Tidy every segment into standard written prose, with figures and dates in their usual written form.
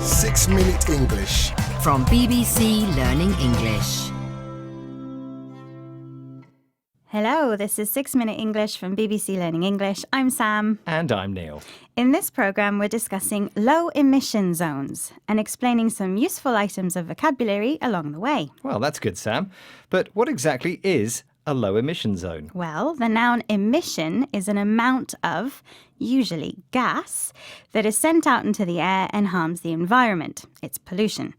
6-Minute English. From BBC Learning English. Hello, this is 6-Minute English from BBC Learning English. I'm Sam. And I'm Neil. In this programme, we're discussing low emission zones and explaining some useful items of vocabulary along the way. Well, that's good, Sam. But what exactly is a low emission zone? Well, the noun emission is an amount of, usually gas, that is sent out into the air and harms the environment. It's pollution.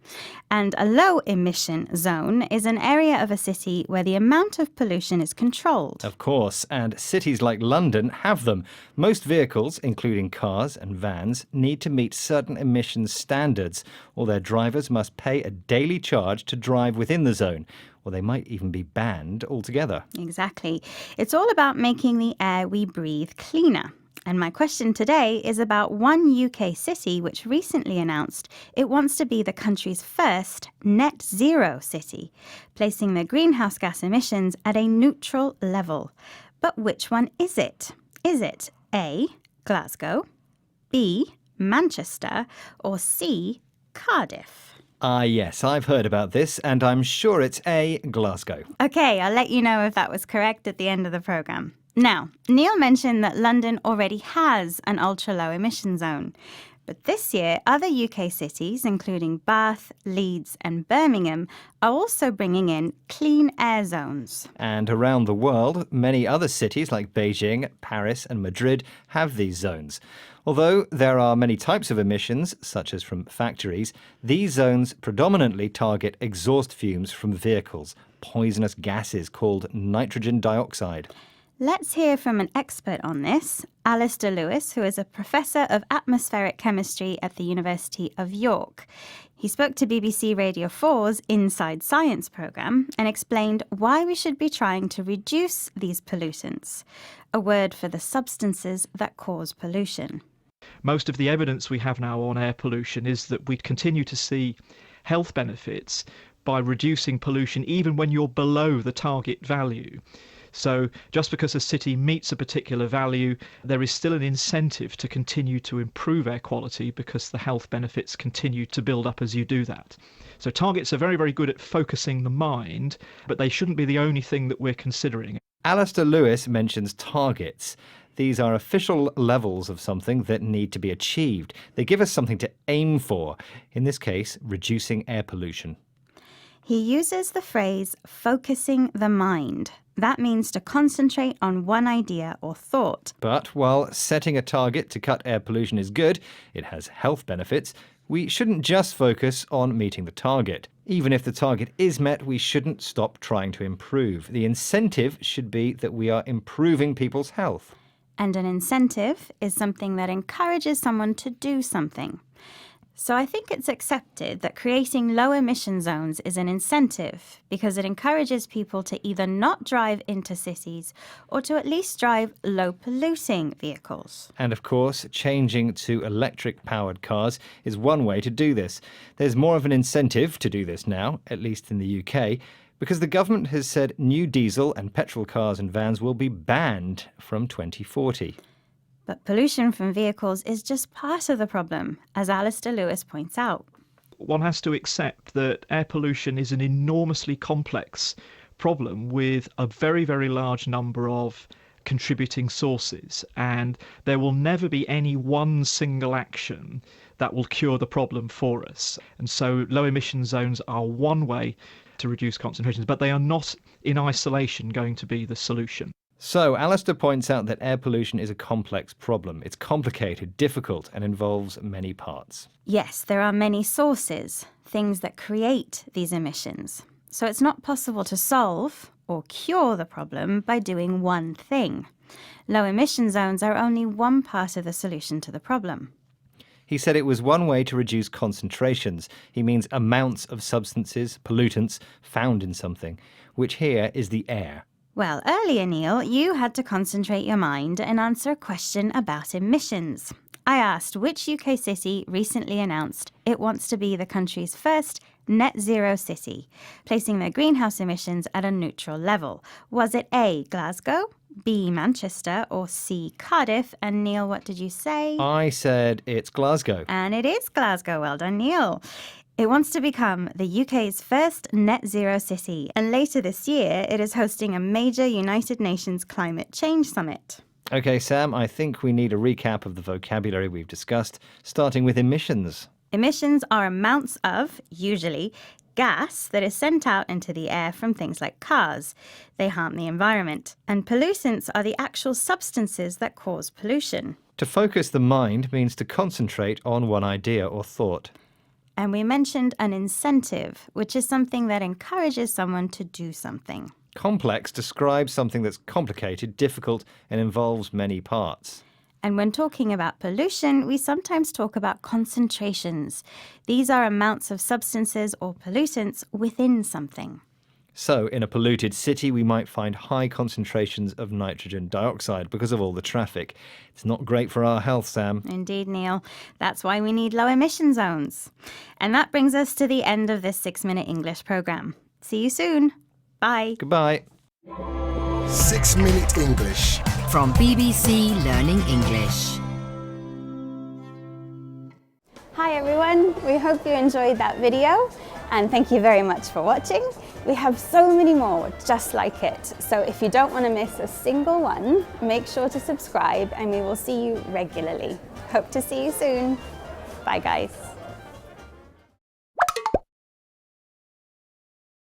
And a low emission zone is an area of a city where the amount of pollution is controlled. Of course, and cities like London have them. Most vehicles, including cars and vans, need to meet certain emissions standards, or their drivers must pay a daily charge to drive within the zone, or they might even be banned altogether. Exactly. It's all about making the air we breathe cleaner. And my question today is about one UK city which recently announced it wants to be the country's first net zero city, placing their greenhouse gas emissions at a neutral level. But which one is it? Is it A, Glasgow, B, Manchester, or C, Cardiff? Yes, I've heard about this, and I'm sure it's A, Glasgow. Okay, I'll let you know if that was correct at the end of the programme. Now, Neil mentioned that London already has an ultra-low emission zone. But this year, other UK cities, including Bath, Leeds and Birmingham, are also bringing in clean air zones. And around the world, many other cities like Beijing, Paris and Madrid have these zones. Although there are many types of emissions, such as from factories, these zones predominantly target exhaust fumes from vehicles, poisonous gases called nitrogen dioxide. Let's hear from an expert on this, Alistair Lewis, who is a professor of atmospheric chemistry at the University of York. He spoke to BBC Radio 4's Inside Science programme and explained why we should be trying to reduce these pollutants, a word for the substances that cause pollution. Most of the evidence we have now on air pollution is that we continue to see health benefits by reducing pollution even when you're below the target value. So just because a city meets a particular value, there is still an incentive to continue to improve air quality because the health benefits continue to build up as you do that. So targets are very, very good at focusing the mind, but they shouldn't be the only thing that we're considering. Alistair Lewis mentions targets. These are official levels of something that need to be achieved. They give us something to aim for, in this case, reducing air pollution. He uses the phrase focusing the mind. That means to concentrate on one idea or thought. But while setting a target to cut air pollution is good, it has health benefits, we shouldn't just focus on meeting the target. Even if the target is met, we shouldn't stop trying to improve. The incentive should be that we are improving people's health. And an incentive is something that encourages someone to do something. So I think it's accepted that creating low emission zones is an incentive because it encourages people to either not drive into cities or to at least drive low polluting vehicles. And of course, changing to electric powered cars is one way to do this. There's more of an incentive to do this now, at least in the UK, because the government has said new diesel and petrol cars and vans will be banned from 2040. But pollution from vehicles is just part of the problem, as Alistair Lewis points out. One has to accept that air pollution is an enormously complex problem with a very, very large number of contributing sources, and there will never be any one single action that will cure the problem for us. And so low emission zones are one way to reduce concentrations, but they are not in isolation going to be the solution. So, Alistair points out that air pollution is a complex problem. It's complicated, difficult, and involves many parts. Yes, there are many sources, things that create these emissions. So it's not possible to solve or cure the problem by doing one thing. Low emission zones are only one part of the solution to the problem. He said it was one way to reduce concentrations. He means amounts of substances, pollutants, found in something, which here is the air. Well, earlier, Neil, you had to concentrate your mind and answer a question about emissions. I asked which UK city recently announced it wants to be the country's first net zero city, placing their greenhouse emissions at a neutral level. Was it A, Glasgow, B, Manchester, or C, Cardiff? And Neil, what did you say? I said it's Glasgow. And it is Glasgow. Well done, Neil. It wants to become the UK's first net zero city, and later this year it is hosting a major United Nations climate change summit. Okay, Sam, I think we need a recap of the vocabulary we've discussed, starting with emissions. Emissions are amounts of, usually, gas that is sent out into the air from things like cars. They harm the environment. And pollutants are the actual substances that cause pollution. To focus the mind means to concentrate on one idea or thought. And we mentioned an incentive, which is something that encourages someone to do something. Complex describes something that's complicated, difficult, and involves many parts. And when talking about pollution, we sometimes talk about concentrations. These are amounts of substances or pollutants within something. So, in a polluted city, we might find high concentrations of nitrogen dioxide because of all the traffic. It's not great for our health, Sam. Indeed, Neil. That's why we need low emission zones. And that brings us to the end of this 6-Minute English program. See you soon. Bye. Goodbye. 6-Minute English. From BBC Learning English. Hi everyone, we hope you enjoyed that video and thank you very much for watching. We have so many more just like it, so if you don't want to miss a single one, make sure to subscribe and we will see you regularly. Hope to see you soon. Bye guys.